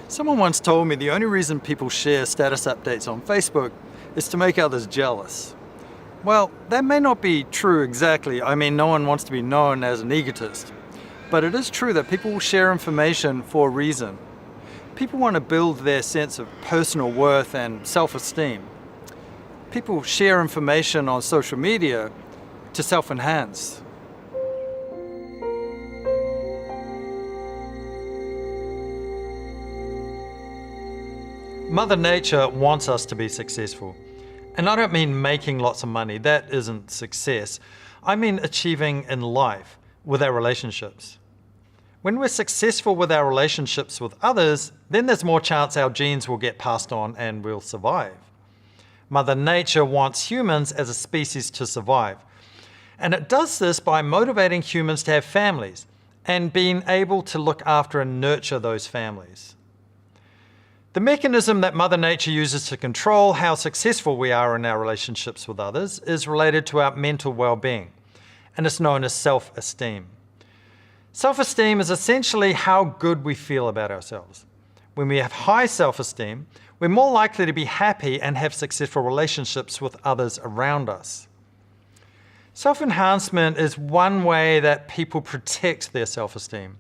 Someone once told me the only reason people share status updates on Facebook is to make others jealous. Well, that may not be true exactly. I mean, no one wants to be known as an egotist. But it is true that people will share information for a reason. People want to build their sense of personal worth and self-esteem. People share information on social media to self-enhance. Mother Nature wants us to be successful. And I don't mean making lots of money, that isn't success. I mean achieving in life with our relationships. When we're successful with our relationships with others, then there's more chance our genes will get passed on and we'll survive. Mother Nature wants humans as a species to survive. And it does this by motivating humans to have families and being able to look after and nurture those families. The mechanism that Mother Nature uses to control how successful we are in our relationships with others is related to our mental well-being, and it's known as self-esteem. Self-esteem is essentially how good we feel about ourselves. When we have high self-esteem, we're more likely to be happy and have successful relationships with others around us. Self-enhancement is one way that people protect their self-esteem.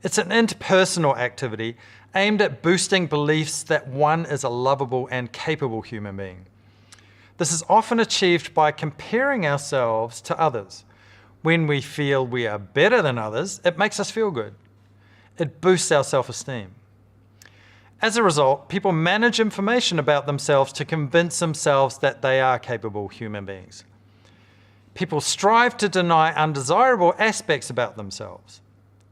It's an interpersonal activity aimed at boosting beliefs that one is a lovable and capable human being. This is often achieved by comparing ourselves to others. When we feel we are better than others, it makes us feel good. It boosts our self-esteem. As a result, people manage information about themselves to convince themselves that they are capable human beings. People strive to deny undesirable aspects about themselves.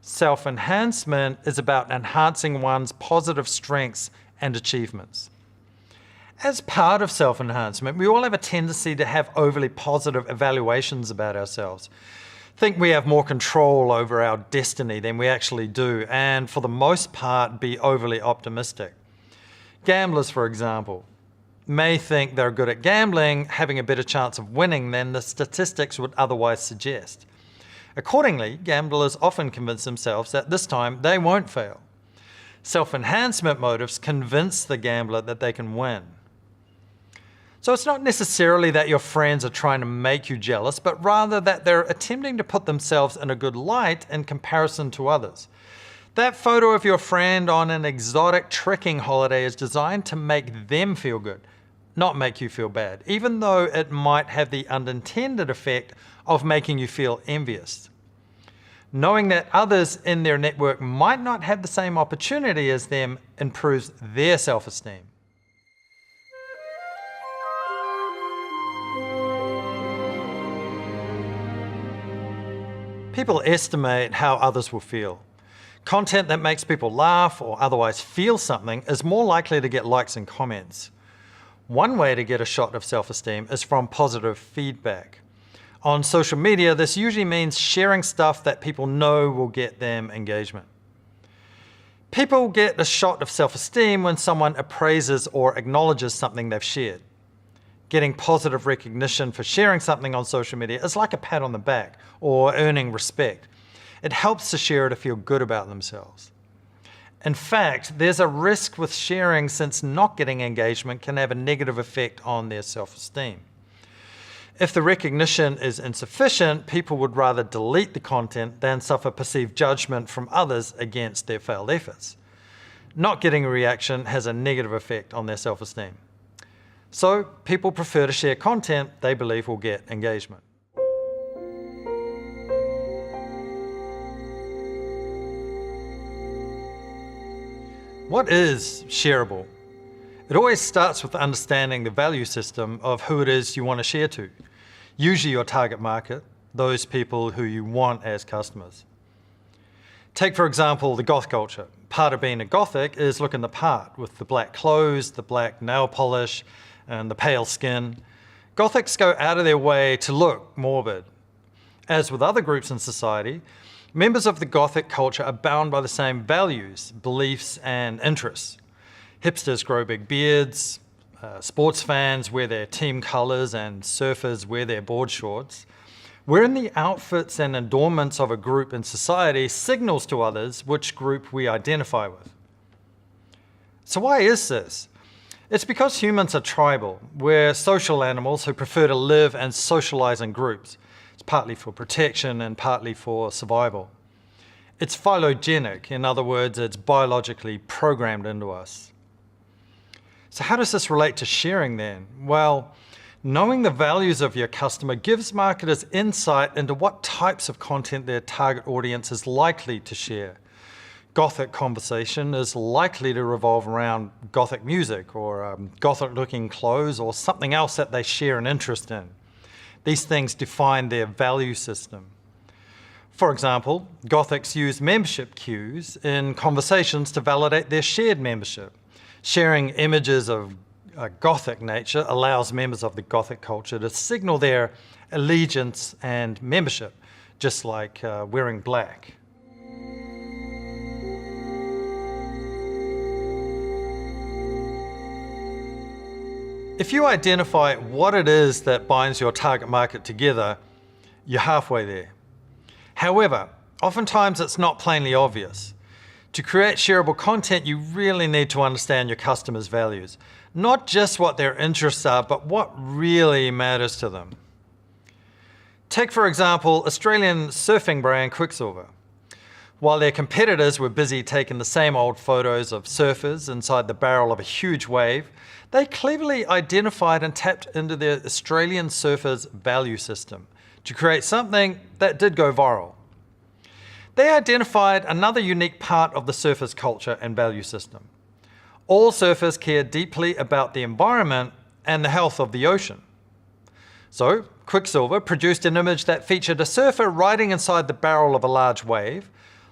Self-enhancement is about enhancing one's positive strengths and achievements. As part of self-enhancement, we all have a tendency to have overly positive evaluations about ourselves. Think we have more control over our destiny than we actually do, and for the most part, be overly optimistic. Gamblers, for example, may think they're good at gambling, having a better chance of winning than the statistics would otherwise suggest. Accordingly, gamblers often convince themselves that this time they won't fail. Self-enhancement motives convince the gambler that they can win. So it's not necessarily that your friends are trying to make you jealous, but rather that they're attempting to put themselves in a good light in comparison to others. That photo of your friend on an exotic trekking holiday is designed to make them feel good, not make you feel bad, even though it might have the unintended effect of making you feel envious. Knowing that others in their network might not have the same opportunity as them improves their self-esteem. People estimate how others will feel. Content that makes people laugh or otherwise feel something is more likely to get likes and comments. One way to get a shot of self-esteem is from positive feedback. On social media, this usually means sharing stuff that people know will get them engagement. People get a shot of self-esteem when someone appraises or acknowledges something they've shared. Getting positive recognition for sharing something on social media is like a pat on the back or earning respect. It helps the sharer to feel good about themselves. In fact, there's a risk with sharing since not getting engagement can have a negative effect on their self-esteem. If the recognition is insufficient, people would rather delete the content than suffer perceived judgment from others against their failed efforts. Not getting a reaction has a negative effect on their self-esteem. So people prefer to share content they believe will get engagement. What is shareable? It always starts with understanding the value system of who it is you want to share to. Usually your target market, those people who you want as customers. Take, for example, the goth culture. Part of being a gothic is looking the part with the black clothes, the black nail polish, and the pale skin. Gothics go out of their way to look morbid. As with other groups in society, Members of the Gothic culture are bound by the same values, beliefs, and interests. Hipsters grow big beards, sports fans wear their team colours, and surfers wear their board shorts. Wearing the outfits and adornments of a group in society signals to others which group we identify with. So why is this? It's because humans are tribal. We're social animals who prefer to live and socialize in groups. It's partly for protection and partly for survival. It's phylogenetic. In other words, it's biologically programmed into us. So how does this relate to sharing then? Well, knowing the values of your customer gives marketers insight into what types of content their target audience is likely to share. Gothic conversation is likely to revolve around Gothic music or Gothic-looking clothes or something else that they share an interest in. These things define their value system. For example, Gothics use membership cues in conversations to validate their shared membership. Sharing images of a Gothic nature allows members of the Gothic culture to signal their allegiance and membership, just like wearing black. If you identify what it is that binds your target market together, you're halfway there. However, oftentimes it's not plainly obvious. To create shareable content, you really need to understand your customers' values. Not just what their interests are, but what really matters to them. Take, for example, Australian surfing brand QUICKSILVER. While their competitors were busy taking the same old photos of surfers inside the barrel of a huge wave, they cleverly identified and tapped into their Australian surfers' value system to create something that did go viral. They identified another unique part of the surfers' culture and value system. All surfers care deeply about the environment and the health of the ocean. So, QUICKSILVER produced an image that featured a surfer riding inside the barrel of a large wave,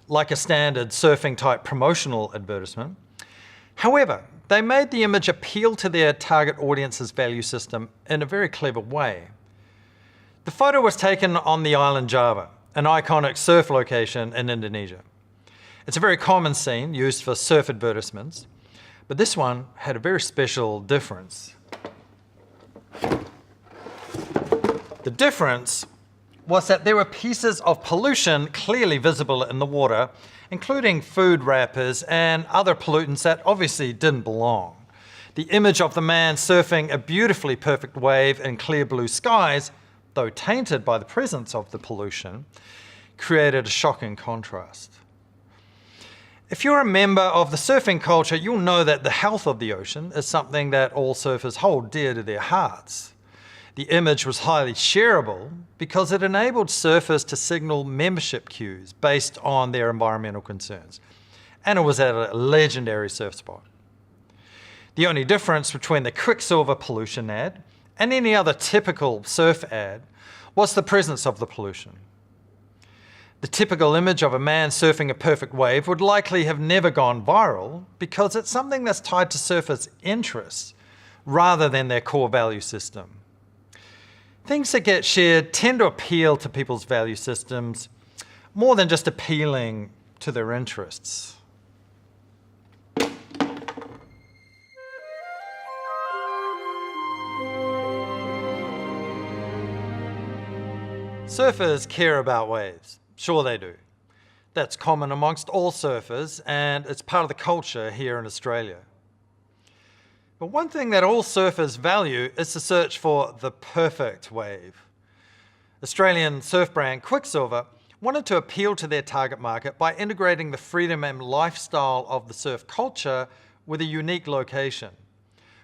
like a standard surfing-type promotional advertisement. However, they made the image appeal to their target audience's value system in a very clever way. The photo was taken on the island Java, an iconic surf location in Indonesia. It's a very common scene used for surf advertisements, but this one had a very special difference. The difference was that there were pieces of pollution clearly visible in the water, including food wrappers and other pollutants that obviously didn't belong. The image of the man surfing a beautifully perfect wave in clear blue skies, though tainted by the presence of the pollution, created a shocking contrast. If you're a member of the surfing culture, you'll know that the health of the ocean is something that all surfers hold dear to their hearts. The image was highly shareable because it enabled surfers to signal membership cues based on their environmental concerns, and it was at a legendary surf spot. The only difference between the QUICKSILVER pollution ad and any other typical surf ad was the presence of the pollution. The typical image of a man surfing a perfect wave would likely have never gone viral because it's something that's tied to surfers' interests rather than their core value system. Things that get shared tend to appeal to people's value systems more than just appealing to their interests. Surfers care about waves. Sure they do. That's common amongst all surfers, and it's part of the culture here in Australia. But one thing that all surfers value is the search for the perfect wave. Australian surf brand QUICKSILVER wanted to appeal to their target market by integrating the freedom and lifestyle of the surf culture with a unique location.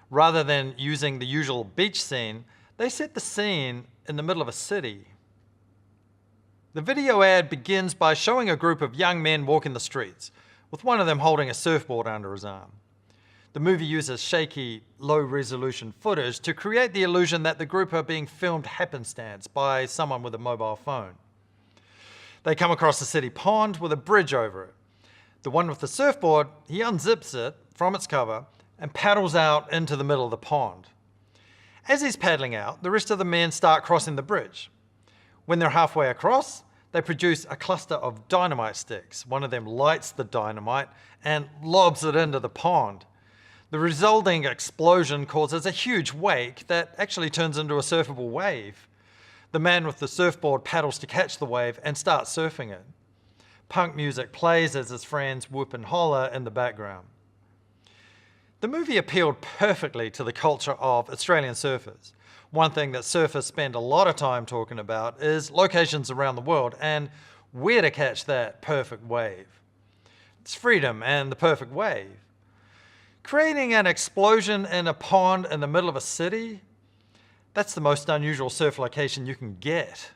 Rather than using the usual beach scene, they set the scene in the middle of a city. The video ad begins by showing a group of young men walking the streets, with one of them holding a surfboard under his arm. The movie uses shaky, low-resolution footage to create the illusion that the group are being filmed happenstance by someone with a mobile phone. They come across a city pond with a bridge over it. The one with the surfboard, he unzips it from its cover and paddles out into the middle of the pond. As he's paddling out, the rest of the men start crossing the bridge. When they're halfway across, They produce a cluster of dynamite sticks. One of them lights the dynamite and lobs it into the pond. The resulting explosion causes a huge wake that actually turns into a surfable wave. The man with the surfboard paddles to catch the wave and starts surfing it. Punk music plays as his friends whoop and holler in the background. The movie appealed perfectly to the culture of Australian surfers. One thing that surfers spend a lot of time talking about is locations around the world and where to catch that perfect wave. It's freedom and the perfect wave. Creating an explosion in a pond in the middle of a city, that's the most unusual surf location you can get.